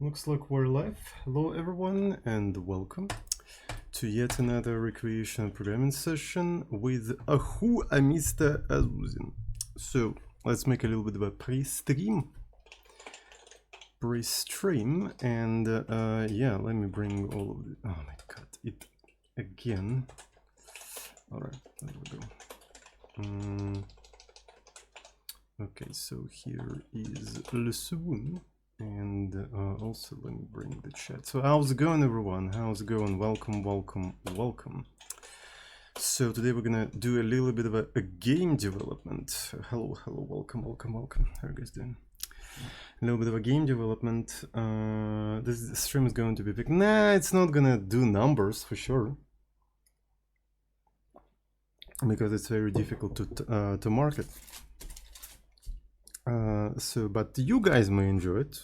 Looks like we're live. Hello everyone and welcome to yet another recreation and programming session with who Mr. Azuzin. So let's make a little bit of a pre-stream and yeah, let me bring all of it. Oh my god, it again. Alright, there we go. Okay, so here is Le Swoon. And also let me bring the chat. So how's it going, everyone? How's it going? Welcome, welcome, welcome. So today we're gonna do a little bit of a game development. Hello, hello, welcome, welcome, welcome. How are you guys doing? A little bit of a game development. This stream is going to be big. Nah, it's not gonna do numbers for sure, because it's very difficult to market. But you guys may enjoy it,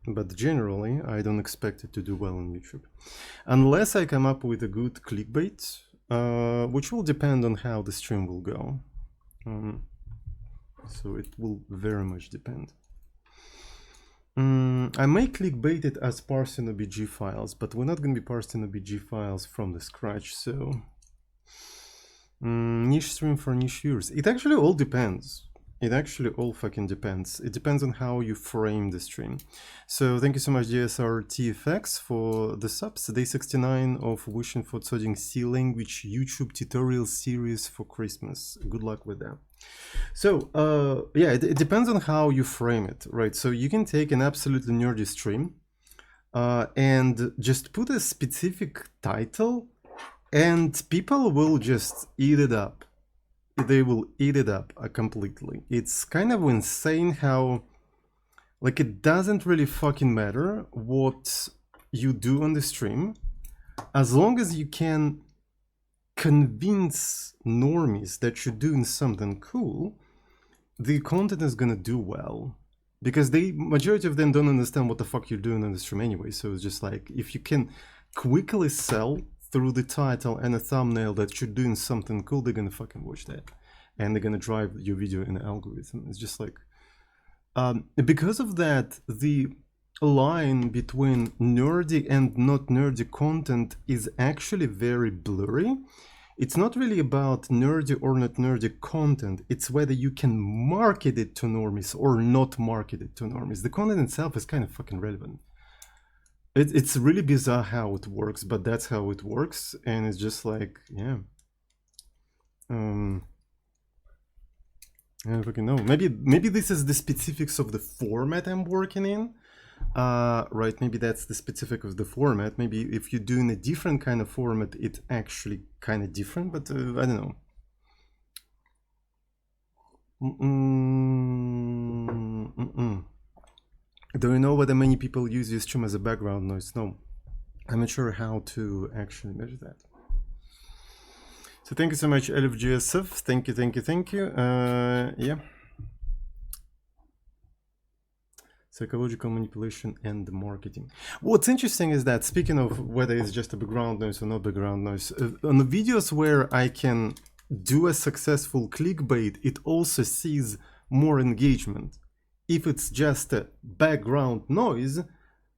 but generally I don't expect it to do well on YouTube unless I come up with a good clickbait, which will depend on how the stream will go. So it will very much depend. I may clickbait it as parsing OBJ files, but we're not going to be parsing OBJ files from the scratch, so niche stream for niche viewers. It actually all depends. It actually all fucking depends. It depends on how you frame the stream. So thank you so much DSR TFX for the subs. Day 69 of Wishing for Tsoding C language YouTube tutorial series for Christmas. Good luck with that. So yeah, it depends on how you frame it, right? So you can take an absolutely nerdy stream and just put a specific title and people will just eat it up. They will eat it up completely. It's kind of insane how, like, it doesn't really fucking matter what you do on the stream, as long as you can convince normies that you're doing something cool, the content is gonna do well. Because the majority of them don't understand what the fuck you're doing on the stream anyway, so it's just like, if you can quickly sell through the title and a thumbnail that you're doing something cool, they're gonna fucking watch that. And they're gonna drive your video in the algorithm. It's just like, because of that, the line between nerdy and not nerdy content is actually very blurry. It's not really about nerdy or not nerdy content, it's whether you can market it to normies or not market it to normies. The content itself is kind of fucking relevant. It's really bizarre how it works, but that's how it works, and it's just like, yeah. I don't fucking know. Maybe this is the specifics of the format I'm working in. Right, maybe that's the specific of the format. Maybe if you're doing a different kind of format, it's actually kind of different, but I don't know. Do you know whether many people use your stream as a background noise? No, I'm not sure how to actually measure that. So thank you so much, LFGSF. Thank you, thank you, thank you. Yeah. Psychological manipulation and marketing. What's interesting is that, speaking of whether it's just a background noise or not background noise, on the videos where I can do a successful clickbait, it also sees more engagement. If it's just a background noise,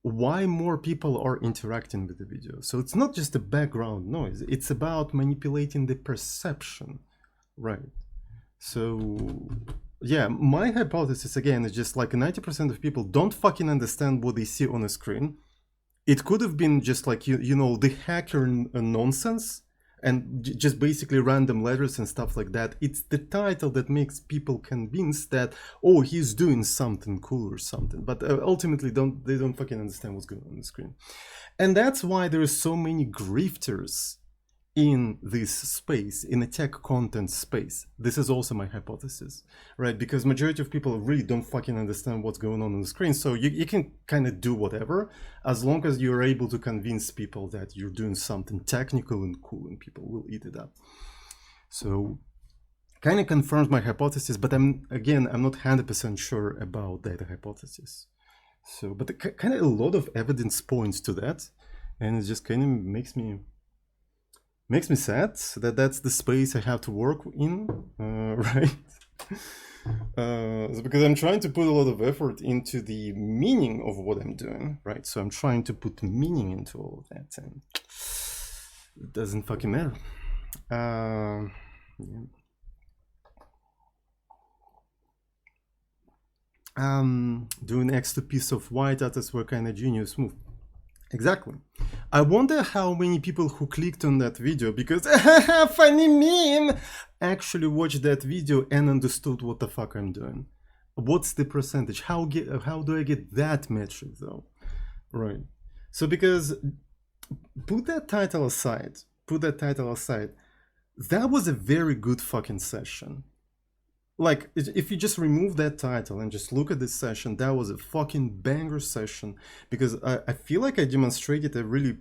why more people are interacting with the video? So it's not just a background noise, it's about manipulating the perception, right? So yeah, my hypothesis again is just like 90% of people don't fucking understand what they see on a screen. It could have been just like, you know, the hacker nonsense and just basically random letters and stuff like that. It's the title that makes people convinced that, oh, he's doing something cool or something, but ultimately they don't fucking understand what's going on the screen. And that's why there are so many grifters in this space, in the tech content space. This is also my hypothesis, right? Because majority of people really don't fucking understand what's going on the screen. So you can kind of do whatever, as long as you're able to convince people that you're doing something technical and cool, and people will eat it up. So kind of confirms my hypothesis, but I'm not 100% sure about that hypothesis. So, but kind of a lot of evidence points to that, and it just kind of makes me sad that that's the space I have to work in, right? Because I'm trying to put a lot of effort into the meaning of what I'm doing, right? So I'm trying to put meaning into all of that, and it doesn't fucking matter. Yeah. Doing extra piece of white artists were kind of genius move. Exactly. I wonder how many people who clicked on that video because funny meme actually watched that video and understood what the fuck I'm doing. What's the percentage? How do I get that metric though? Right. So because put that title aside. That was a very good fucking session. Like, if you just remove that title and just look at this session, that was a fucking banger session, because I feel like I demonstrated a really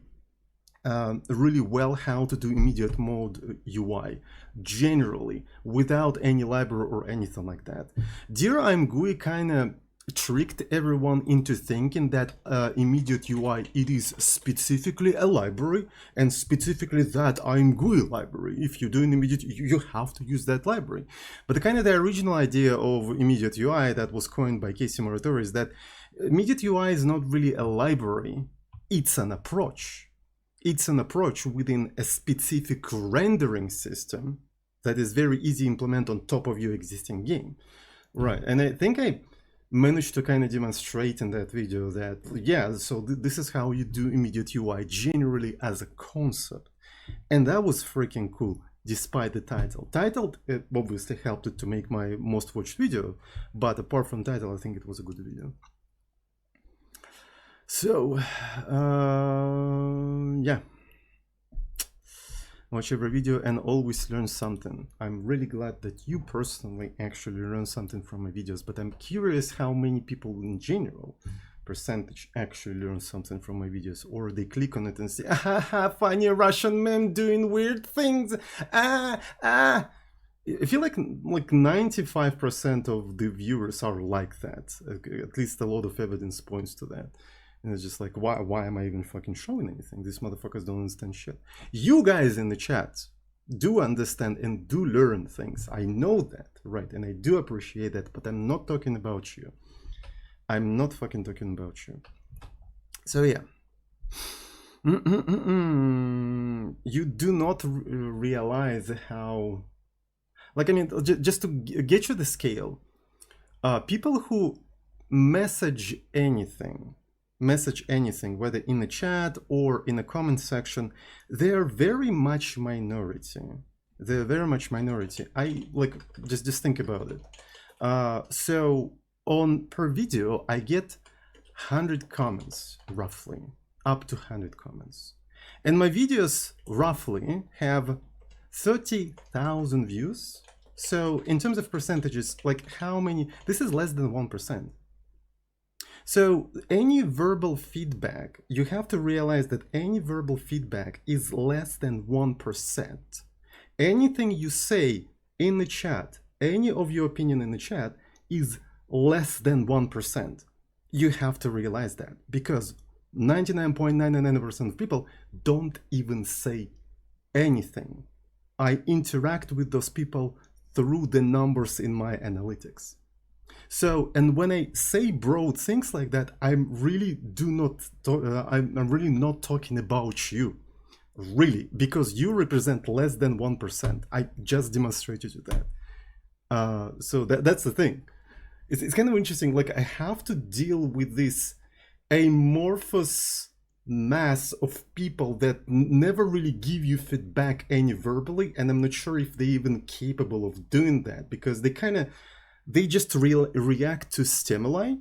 well how to do immediate mode UI generally without any library or anything like that. Dear I'm GUI kind of tricked everyone into thinking that immediate UI, it is specifically a library, and specifically that I'm GUI library. If you do an immediate, you have to use that library. But the original idea of immediate UI that was coined by Casey Moratori is that immediate UI is not really a library, it's an approach. It's an approach within a specific rendering system that is very easy to implement on top of your existing game. Right, and I think I managed to kind of demonstrate in that video that, yeah, so this is how you do immediate UI generally as a concept. And that was freaking cool, despite the title. Title obviously helped it to make my most watched video, but apart from title, I think it was a good video. So, yeah. Watch every video and always learn something. I'm really glad that you personally actually learn something from my videos, but I'm curious how many people in general, percentage, actually learn something from my videos, or they click on it and say, ah, funny Russian meme doing weird things, I feel like 95% of the viewers are like that. At least a lot of evidence points to that. And it's just like, why am I even fucking showing anything? These motherfuckers don't understand shit. You guys in the chat do understand and do learn things. I know that, right? And I do appreciate that, but I'm not talking about you. I'm not fucking talking about you. So yeah. You do not realize how... Like, I mean, just to get you the scale, people who message anything, whether in the chat or in a comment section, they're very much minority. I like, just think about it. So on per video, I get 100 comments, roughly, up to 100 comments. And my videos roughly have 30,000 views. So in terms of percentages, like how many, this is less than 1%. So any verbal feedback, you have to realize that any verbal feedback is less than 1%. Anything you say in the chat, any of your opinion in the chat is less than 1%. You have to realize that, because 99.99% of people don't even say anything. I interact with those people through the numbers in my analytics. So, and when I say broad things like that, I'm really I'm really not talking about you, really, because you represent less than 1%. I just demonstrated you that. So that's the thing. It's kind of interesting. Like, I have to deal with this amorphous mass of people that never really give you feedback any verbally, and I'm not sure if they're even capable of doing that, because they just react to stimuli.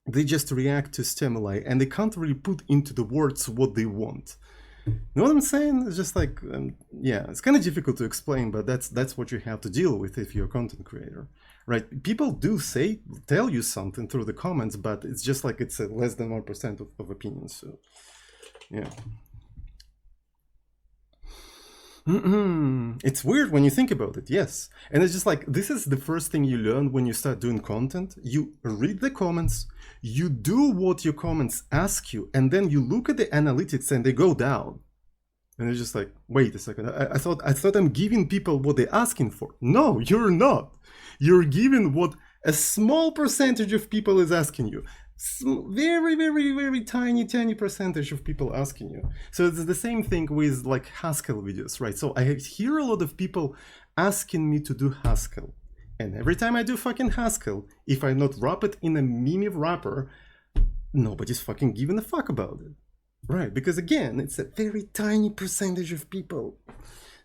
And they can't really put into the words what they want. You know what I'm saying? It's just like, yeah, it's kind of difficult to explain, but that's what you have to deal with if you're a content creator, right? People do tell you something through the comments, but it's just like it's less than 1% of opinions. So, yeah. It's weird when you think about it, yes. And it's just like, this is the first thing you learn when you start doing content. You read the comments, you do what your comments ask you, and then you look at the analytics and they go down. And it's just like, wait a second, I thought I'm giving people what they're asking for. No, you're not. You're giving what A small percentage of people is asking you. Very, very, very tiny percentage of people asking you. So it's the same thing with like Haskell videos, right? So I hear a lot of people asking me to do Haskell. And every time I do fucking Haskell, if I not wrap it in a meme wrapper, nobody's fucking giving a fuck about it. Right, because again, it's a very tiny percentage of people.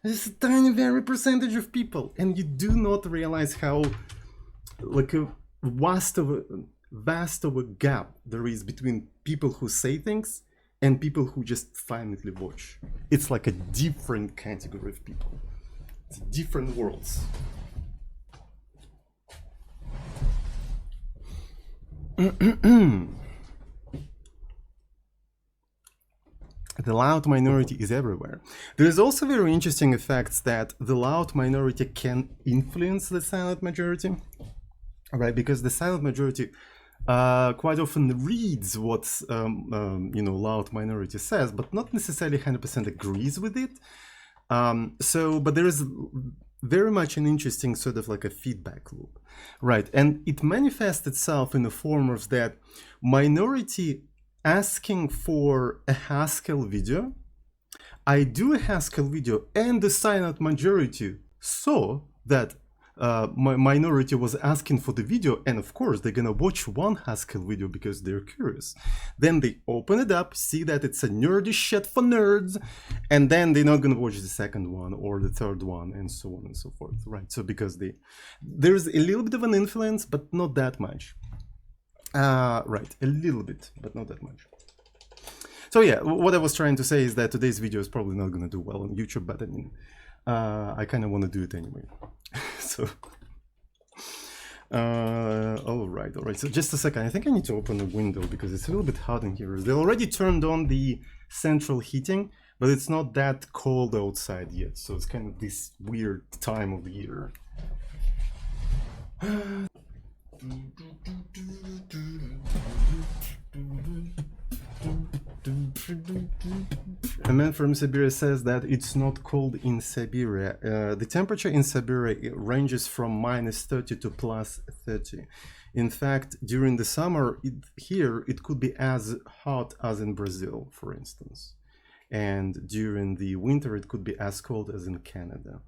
It's a tiny, very percentage of people. And you do not realize how like a vast of a gap there is between people who say things and people who just silently watch. It's like a different category of people. It's different worlds. The loud minority is everywhere. There is also very interesting effects that the loud minority can influence the silent majority, right? Because the silent majority quite often reads what loud minority says, but not necessarily 100% agrees with it. But there is very much an interesting sort of like a feedback loop, right? And it manifests itself in the form of that minority asking for a Haskell video. I do a Haskell video and the silent majority saw that my minority was asking for the video, and of course they're gonna watch one Haskell video because they're curious. Then they open it up, see that it's a nerdy shit for nerds, and then they're not gonna watch the second one or the third one, and so on and so forth, right? So because there's a little bit of an influence, but not that much. Right, a little bit, but not that much. So yeah, what I was trying to say is that today's video is probably not gonna do well on YouTube, but I mean, I kind of want to do it anyway. So, all right. So just a second. I think I need to open the window because it's a little bit hot in here. They already turned on the central heating, but it's not that cold outside yet. So it's kind of this weird time of the year. A man from Siberia says that it's not cold in Siberia. The temperature in Siberia ranges from -30 to +30. In fact, during the summer here, it could be as hot as in Brazil, for instance. And during the winter, it could be as cold as in Canada.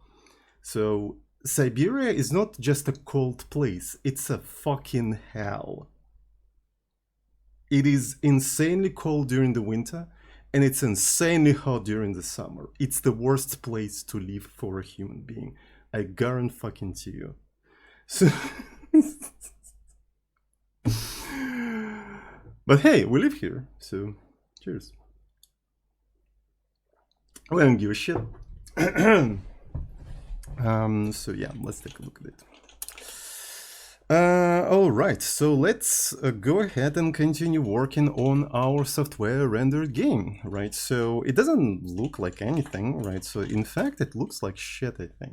So Siberia is not just a cold place, it's a fucking hell. It is insanely cold during the winter, and it's insanely hot during the summer. It's the worst place to live for a human being. I guarantee you. So but hey, we live here, so cheers. I don't give a shit. So yeah, let's take a look at it. All right, so let's go ahead and continue working on our software rendered game, right? So it doesn't look like anything, right? So in fact, it looks like shit, I think.